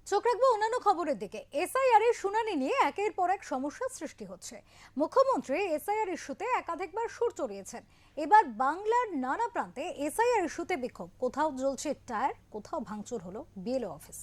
চোখ রাখবো অন্যান্য খবরের দিকে। এসআইআর এর শুনানি নিয়ে একের পর এক সমস্যার সৃষ্টি হচ্ছে। মুখ্যমন্ত্রী এসআইআর ইস্যুতে একাধিকবার সুর চড়িয়েছেন। এবার বাংলার নানা প্রান্তে এসআইআর ইস্যুতে বিক্ষোভ। কোথাও জ্বলছে টায়ার, কোথাও ভাঙচুর হলো বিএলও অফিস।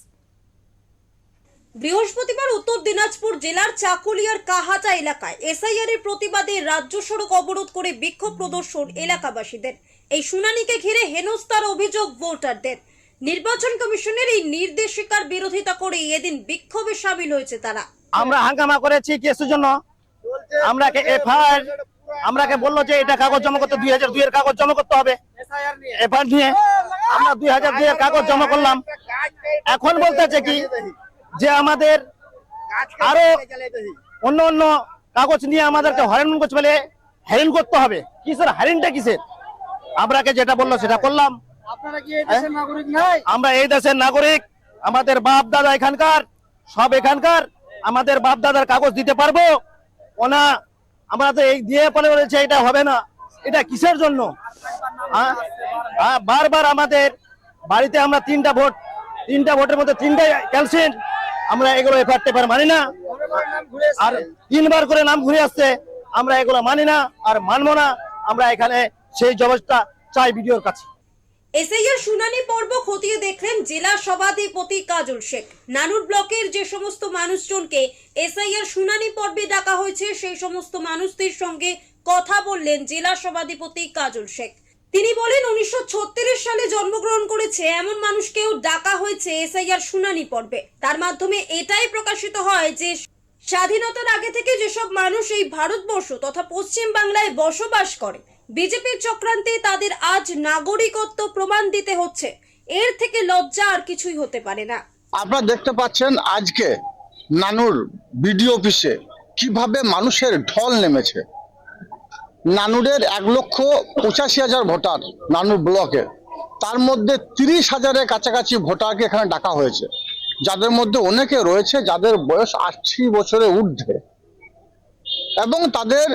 বৃহস্পতিবার উত্তর দিনাজপুর জেলার চাকুলিয়ার কাহাটা এলাকায় এসআইআর এর প্রতিবাদে রাজ্য সড়ক অবরোধ করে বিক্ষোভ প্রদর্শন এলাকাবাসীদের। এই শুনানিকে ঘিরে হেনস্থার অভিযোগ ভোটারদের। নির্বাচন কমিশনের এই নির্দেশিকার বিরোধিতা করে এদিন বিক্ষোভে সামিল হয়েছে তারা। আমরা হাঙ্গামা করেছি কেসের জন্য। আমরাকে এফআইআর আমরাকে বললো যে এটা কাগজ জমা করতে 2002 এর কাগজ জমা করতে হবে। এফআইআর নিয়ে আমরা 2002 এর কাগজ জমা করলাম। এখন বলতেছে কি যে আমাদের আরো অন্য অন্য কাগজ নিয়ে আমাদেরকে হয়রান করতে বলে হ্যারেন করতে হবে। কিসের হ্যারেনটা কিসের? আমরাকে যেটা বললো সেটা করলাম। আপনারা কি এই দেশের নাগরিক নাই? আমরা এই দেশের নাগরিক। আমাদের বাপ দাদা এখানকার, সব এখানকার। আমাদের বাপ দাদার কাগজ দিতে পারবো ওনা? আমরা তো এই দিয়ে পরে বলেছে এটা হবে না। এটা কিসের জন্য? বারবার আমাদের বাড়িতে আমরা তিনটা ভোটের মধ্যে 3টাই ক্যান্সেল। আমরা এগুলো এফআইআর মানি না, আর 3বার করে নাম ঘুরে আসছে। আমরা এগুলো মানি না আর মানবো না। আমরা এখানে সেই জবাবটা চাই ভিডিওর কাছে। এসআইআর শুনানি পর্ব খতিয়ে দেখলেন জেলা সভাধিপতি কাজল শেখ। নানুর ব্লকের যে সমস্ত মানুষজনকে এসআইআর শুনানি পর্বে ডাকা হয়েছে সেই সমস্ত মানুষদের সঙ্গে কথা বললেন জেলা সভাধিপতি কাজল শেখ। তিনি বলেন 1936 সালে জন্মগ্রহণ করেছে এমন মানুষকেও ডাকা হয়েছে এসআইআর শুনানি পর্বে। তার মাধ্যমে এটাই প্রকাশিত হয় যে স্বাধীনতার আগে থেকে যেসব মানুষ এই ভারতবর্ষ তথা পশ্চিম বাংলায় বসবাস করে, বিজেপির চক্রান্তে তাদের আজ নাগরিকত্ব প্রমাণ দিতে হচ্ছে। এর থেকে লজ্জা আর কিছুই হতে পারে না। আপনারা দেখতে পাচ্ছেন আজকে নানুর বিডিও অফিসে কিভাবে মানুষের ঢল নেমেছে। নানুরের 1,85,000 ভোটার নানুর ব্লকে, তার মধ্যে 30,000-এর কাছাকাছি ভোটারকে এখানে ডাকা হয়েছে, যাদের মধ্যে অনেকে রয়েছে যাদের বয়স 80 বছরের ঊর্ধ্বে, এবং তাদের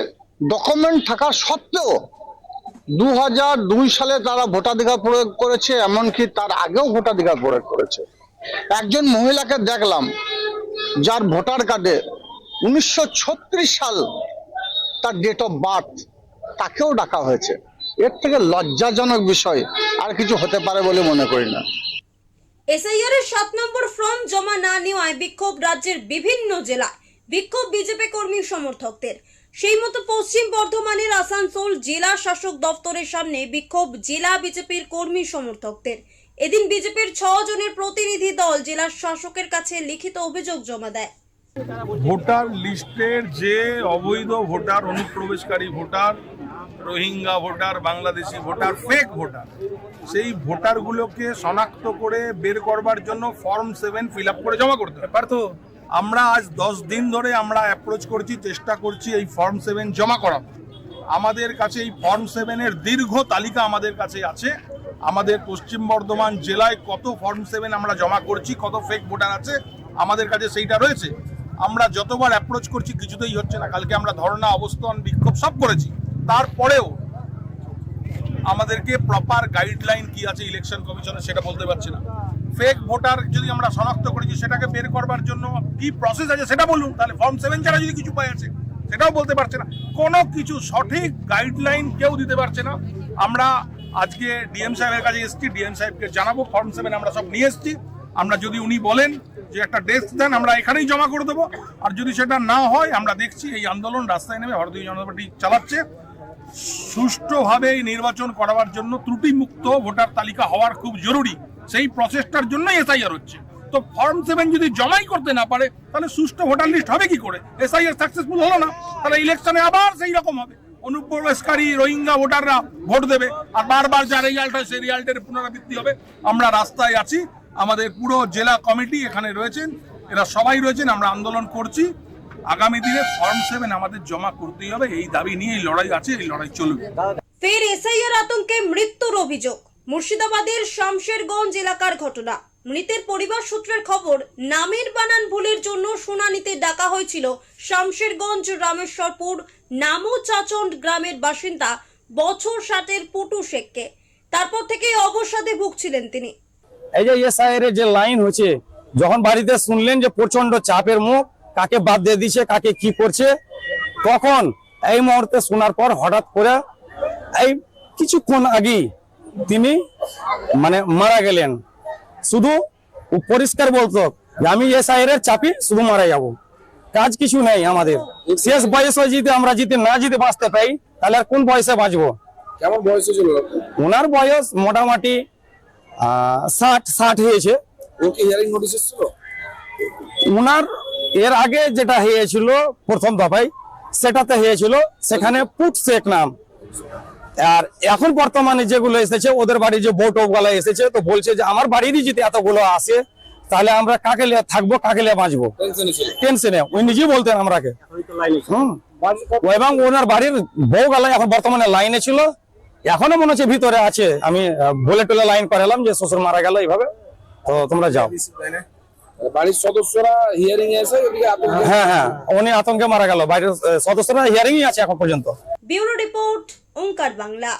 ডকুমেন্ট থাকা সত্ত্বেও 2002 সালে তারা ভোটাধিকার প্রয়োগ করেছে, এমনকি তার আগেও ভোটাধিকার প্রয়োগ করেছে। একজন মহিলাকে দেখলাম যার ভোটার কার্ডে 1936 সাল তার ডেট অফ বার্থ, তাকেও ডাকা হয়েছে। এর থেকে লজ্জাজনক বিষয় আর কিছু হতে পারে বলে মনে করি না। এসআইআর এর 7 নম্বর ফর্ম জমা না নেওয়ায় বিক্ষোভ রাজ্যের বিভিন্ন জেলায়। বিক্ষোভ বিজেপি কর্মী সমর্থকদের। সেই মতো পশ্চিম বর্ধমানের আসানসোল জেলা শাসক দপ্তরের সামনে বিক্ষোভ জেলা বিজেপির কর্মী সমর্থকদের। এদিন বিজেপির 6 জনের প্রতিনিধি দল জেলা শাসকের কাছে লিখিত অভিযোগ জমা দেয়। ভোটার লিস্টের যে অবৈধ ভোটার, অনুপ্রবেশকারী voter, Rohingya voter, Bangladeshi voter, fake voter, সেই ভোটারগুলোকে শনাক্ত করে বের করবার জন্য ফর্ম 7 ফিল আপ করে জমা করতে হবে। তো আমরা আজ 10 দিন ধরে আমরা অ্যাপ্রোচ করছি, চেষ্টা করছি এই ফর্ম 7 জমা করা। আমাদের কাছে এই ফর্ম 7 এর দীর্ঘ তালিকা আমাদের কাছে আছে। আমাদের পশ্চিম বর্ধমান জেলায় কত ফর্ম 7 আমরা জমা করছি, কত ফেক ভোটার আছে আমাদের কাছে সেইটা রয়েছে। আমরা যতবার অ্যাপ্রোচ করছি কিছুতেই হচ্ছে না। কালকে আমরা ধর্ণা, অবস্থান, বিক্ষোভ সব করেছি, তারপরেও আমাদেরকে প্রপার গাইডলাইন কি আছে ইলেকশন কমিশনের সেটা বলতে পারছি না। ফেক ভোটার যদি আমরা শনাক্ত করেছি সেটাকে বের করবার জন্য কি প্রসেস আছে সেটা বলুন। তাহলে ফর্ম 7 ছাড়া যদি কিছু উপায় আছে সেটাও বলতে পারছে না। কোনো কিছু সঠিক গাইডলাইন কেউ দিতে পারছে না। আমরা আজকে ডিএম সাহেবের কাছে এসেছি, ডিএম সাহেবকে জানাবো ফর্ম 7 আমরা সব নিয়ে এসেছি। আমরা যদি উনি বলেন যে একটা ডেস্ক দেন আমরা এখানেই জমা করে দেবো, আর যদি সেটা না হয় আমরা দেখছি এই আন্দোলন রাস্তায় নেমে ভারতীয় জনতা পার্টি চালাচ্ছে। সুষ্ঠুভাবে এই নির্বাচন করাবার জন্য ত্রুটিমুক্ত ভোটার তালিকা হওয়ার খুব জরুরি। সেই প্রসেসটার জন্যই এসআইআর হচ্ছে। তো ফর্ম 7 যদি জমাই করতে না পারে তাহলে সুষ্ঠু ভোটার লিস্ট হবে কি করে? এসআইআর সাকসেসফুল হলো না, তাহলে ইলেকশনে আবার সেই রকম হবে। অনুপ্রবেশকারী রোহিঙ্গা ভোটাররা ভোট দেবে, আর বারবার যা রেজাল্ট হয় সেই রেজাল্টের পুনরাবৃত্তি হবে। আমরা রাস্তায় আছি, আমাদের পুরো জেলা কমিটি এখানে রয়েছেন, এরা সবাই রয়েছেন, আমরা আন্দোলন করছি। আগামী দিনে ফর্ম 7 আমাদের জমা করতেই হবে। এই দাবি নিয়ে এই লড়াই আছে, এই লড়াই চলবে। ফের এসআইআর আতঙ্কে মৃত্যুর অভিযোগ। মুর্শিদাবাদের শামশেরগঞ্জ এলাকার ঘটনা। মৃতের পরিবার সূত্রের খবর, নামের বানান ভুলের জন্য শুনানিতে ডাকা হয়েছিল শামশেরগঞ্জ রামেশ্বরপুর নামু চাচন্ড গ্রামের বাসিন্দা বছর 60-এর পুটু শেখকে। তারপর থেকে অবসাদে ভুগছিলেন তিনি। এই যে এসআইআর এর যে লাইন হচ্ছে যখন বাড়িতে শুনলেন যে প্রচন্ড চাপের মুখ, কাকে বাদ দিয়ে দিচ্ছে, কাকে কি করছে, তখন এই মুহূর্তে শোনার পর হঠাৎ করে এই কিছুক্ষণ আগেই তিনি মানে মারা গেলেন। শুধু ও পরিষ্কার বলতো যে আমি এসআইআর এর চাপে শুধু মারা যাব, কাজ কিছু নেই আমাদের। শেষ বয়সে যদি আমরা না বাঁচতে পাই তাহলে আর কোন বয়সে বাঁচবো? কেমন বয়স ছিল? ওনার বয়স মোটামুটি 60 হয়েছে। ও কি হিয়ারিং নোটিশ এসেছিল? ওনার এর আগে যেটা হয়েছিল প্রথম দফায় সেটাতে হয়েছিল, সেখানে পুট শেখ নাম। আর এখন বর্তমানে যেগুলো এসেছে ওদের বাড়ি যে বউ টোপগুলো এসেছে, তো বলছে যে আমার বাড়িরই যদি এতগুলো আসে তাহলে আমরা কাকে লিয়ে থাকবো, কাকে লিয়ে বাঁচবো, টেনশনে ছিল। টেনশনে। ওই নিজেই বলতেন আমরাকে। এবং ওনার বাড়ির বউ গালা এখন বর্তমানে লাইনে ছিল, এখনো মনে হচ্ছে ভিতরে আছে। আমি বলে টলে লাইন করালাম যে শ্বশুর মারা গেল এইভাবে, তো তোমরা যাও। বাড়ির সদস্যরা হিয়ারিং এ এসে এদিকে আতঙ্কে। হ্যাঁ, উনি আতঙ্কে মারা গেল। বাড়ির সদস্যরা হিয়ারিং আছে এখন পর্যন্ত। ব্যুরো রিপোর্ট, ওঙ্কার বাংলা।